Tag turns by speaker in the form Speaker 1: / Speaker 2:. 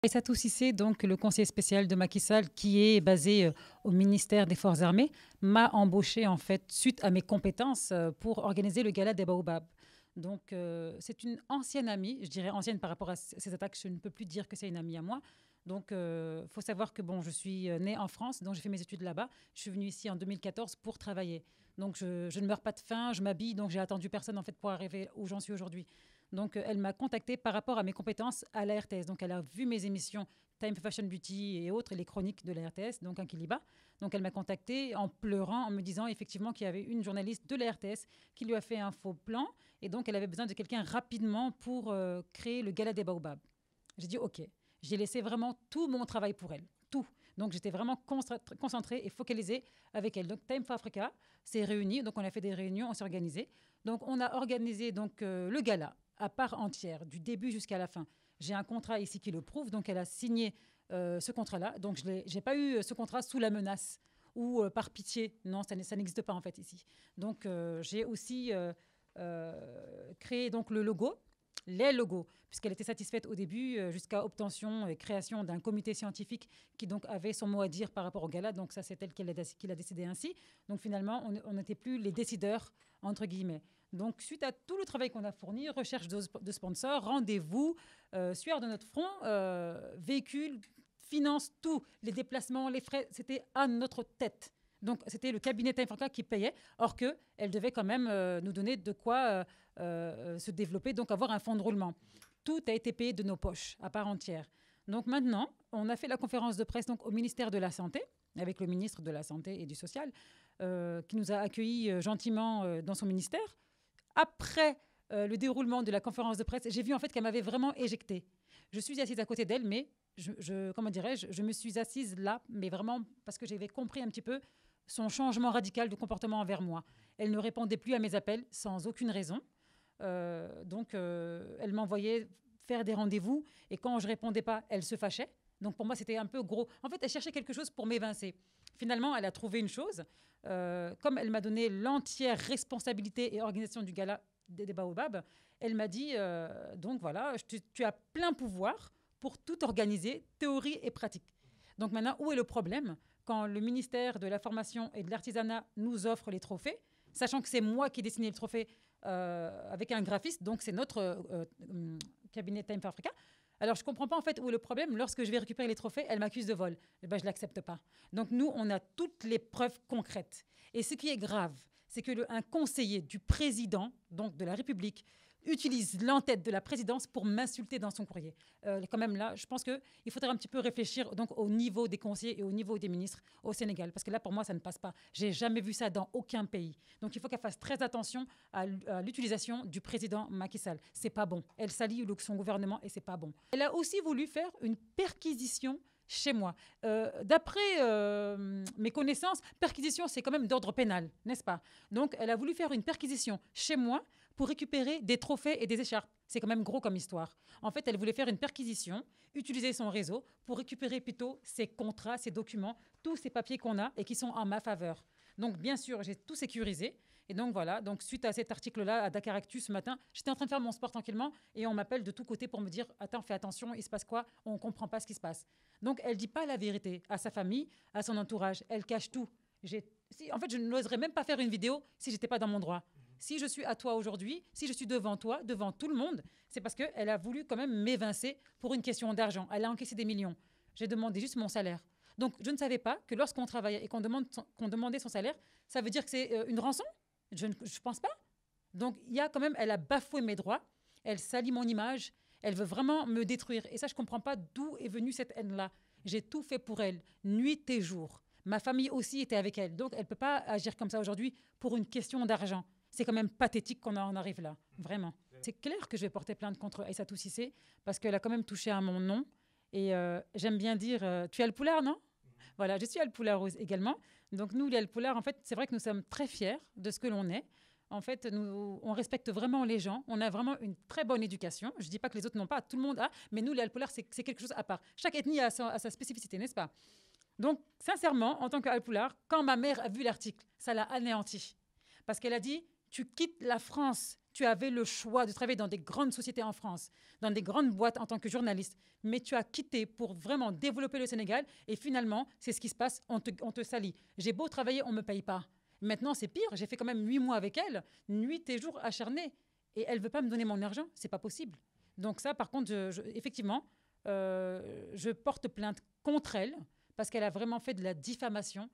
Speaker 1: Aïssatou Cissé, donc le conseiller spécial de Macky Sall, qui est basé au ministère des Forces armées, m'a embauché en fait suite à mes compétences pour organiser le gala des Baobabs. Donc c'est une ancienne amie, je dirais ancienne par rapport à ces attaques, je ne peux plus dire que c'est une amie à moi. Donc il faut savoir que bon, je suis née en France, donc j'ai fait mes études là-bas. Je suis venue ici en 2014 pour travailler. Donc je ne meurs pas de faim, je m'habille, donc j'ai attendu personne en fait pour arriver où j'en suis aujourd'hui. Donc, elle m'a contactée par rapport à mes compétences à la RTS. Donc, elle a vu mes émissions Time for Fashion Beauty et autres, les chroniques de la RTS, donc un Kiliba. Donc, elle m'a contactée en pleurant, en me disant effectivement qu'il y avait une journaliste de la RTS qui lui a fait un faux plan. Et donc, elle avait besoin de quelqu'un rapidement pour créer le gala des Baobabs. J'ai dit OK. J'ai laissé vraiment tout mon travail pour elle. Tout. Donc, j'étais vraiment concentrée et focalisée avec elle. Donc, Time for Africa s'est réuni. Donc, on a fait des réunions, on s'est organisé. Donc, on a organisé le gala à part entière, du début jusqu'à la fin. J'ai un contrat ici qui le prouve, donc elle a signé ce contrat-là. Donc je n'ai pas eu ce contrat sous la menace ou par pitié. Non, ça n'existe pas en fait ici. Donc j'ai aussi créé donc le logo, les logos, puisqu'elle était satisfaite au début jusqu'à obtention et création d'un comité scientifique qui donc avait son mot à dire par rapport au gala. Donc ça, c'est elle qui l'a décidé ainsi. Donc finalement, on n'était plus les décideurs, entre guillemets. Donc suite à tout le travail qu'on a fourni, recherche de sponsors, rendez-vous, sueur de notre front, véhicule, finance, tout, les déplacements, les frais, c'était à notre tête. Donc, c'était le cabinet Time Franca qui payait, or qu'elle devait quand même nous donner de quoi se développer, donc avoir un fonds de roulement. Tout a été payé de nos poches, à part entière. Donc maintenant, on a fait la conférence de presse donc, au ministère de la Santé, avec le ministre de la Santé et du Social, qui nous a accueillis gentiment dans son ministère. Après le déroulement de la conférence de presse, j'ai vu en fait qu'elle m'avait vraiment éjectée. Je suis assise à côté d'elle, mais comment dirais-je, je me suis assise là, mais vraiment parce que j'avais compris un petit peu son changement radical de comportement envers moi. Elle ne répondait plus à mes appels sans aucune raison. Elle m'envoyait faire des rendez-vous et quand je répondais pas, elle se fâchait. Donc pour moi, c'était un peu gros. En fait, elle cherchait quelque chose pour m'évincer. Finalement, elle a trouvé une chose. Comme elle m'a donné l'entière responsabilité et organisation du gala des Baobabs, elle m'a dit donc voilà, tu as plein pouvoir pour tout organiser, théorie et pratique. Donc maintenant, où est le problème quand le ministère de la Formation et de l'Artisanat nous offre les trophées, sachant que c'est moi qui ai dessiné le trophée avec un graphiste, donc c'est notre cabinet Time for Africa. Alors, je ne comprends pas en fait où est le problème. Lorsque je vais récupérer les trophées, elle m'accuse de vol. Eh ben, je ne l'accepte pas. Donc, nous, on a toutes les preuves concrètes. Et ce qui est grave, c'est que un conseiller du président, donc de la République, utilise l'entête de la présidence pour m'insulter dans son courrier. Quand même là, je pense qu'il faudrait un petit peu réfléchir donc, au niveau des conseillers et au niveau des ministres au Sénégal. Parce que là, pour moi, ça ne passe pas. J'ai jamais vu ça dans aucun pays. Donc il faut qu'elle fasse très attention à l'utilisation du président Macky Sall. C'est pas bon. Elle salit son gouvernement et c'est pas bon. Elle a aussi voulu faire une perquisition chez moi. D'après mes connaissances, perquisition, c'est quand même d'ordre pénal, n'est-ce pas? Donc, elle a voulu faire une perquisition chez moi pour récupérer des trophées et des écharpes. C'est quand même gros comme histoire. En fait, elle voulait faire une perquisition, utiliser son réseau pour récupérer plutôt ses contrats, ses documents, tous ces papiers qu'on a et qui sont en ma faveur. Donc, bien sûr, j'ai tout sécurisé. Et donc voilà, donc suite à cet article-là à Dakaractu ce matin, j'étais en train de faire mon sport tranquillement et on m'appelle de tous côtés pour me dire attends, fais attention, il se passe quoi? On ne comprend pas ce qui se passe. Donc elle ne dit pas la vérité à sa famille, à son entourage, elle cache tout. En fait, je n'oserais même pas faire une vidéo si j'étais pas dans mon droit. Si je suis à toi aujourd'hui, si je suis devant toi, devant tout le monde, c'est parce qu'elle a voulu quand même m'évincer pour une question d'argent. Elle a encaissé des millions. J'ai demandé juste mon salaire. Donc, je ne savais pas que lorsqu'on travaillait et qu'on demandait son salaire, ça veut dire que c'est une rançon. Je ne pense pas. Donc, il y a quand même, elle a bafoué mes droits. Elle salit mon image. Elle veut vraiment me détruire. Et ça, je ne comprends pas d'où est venue cette haine-là. J'ai tout fait pour elle, nuit et jour. Ma famille aussi était avec elle. Donc, elle ne peut pas agir comme ça aujourd'hui pour une question d'argent. C'est quand même pathétique qu'on en arrive là, vraiment. C'est clair que je vais porter plainte contre Aïssatou Cissé parce qu'elle a quand même touché à mon nom. Et j'aime bien dire, tu es Alpoulard, non? Voilà, je suis Alpoulard également. Donc nous, les Alpoulard, en fait, c'est vrai que nous sommes très fiers de ce que l'on est. En fait, on respecte vraiment les gens. On a vraiment une très bonne éducation. Je ne dis pas que les autres n'ont pas, tout le monde a. Mais nous, les Alpoulard, c'est quelque chose à part. Chaque ethnie a sa spécificité, n'est-ce pas? Donc, sincèrement, en tant qu'Alpoulard, quand ma mère a vu l'article, ça l'a anéanti. Parce qu'elle a dit, Tu quittes la France. Tu avais le choix de travailler dans des grandes sociétés en France, dans des grandes boîtes en tant que journaliste, mais tu as quitté pour vraiment développer le Sénégal et finalement, c'est ce qui se passe, on te salit. J'ai beau travailler, on ne me paye pas. Maintenant, c'est pire, j'ai fait quand même 8 mois avec elle, nuit et jour acharnée, et elle ne veut pas me donner mon argent, c'est pas possible. Donc ça, par contre, effectivement, je porte plainte contre elle parce qu'elle a vraiment fait de la diffamation.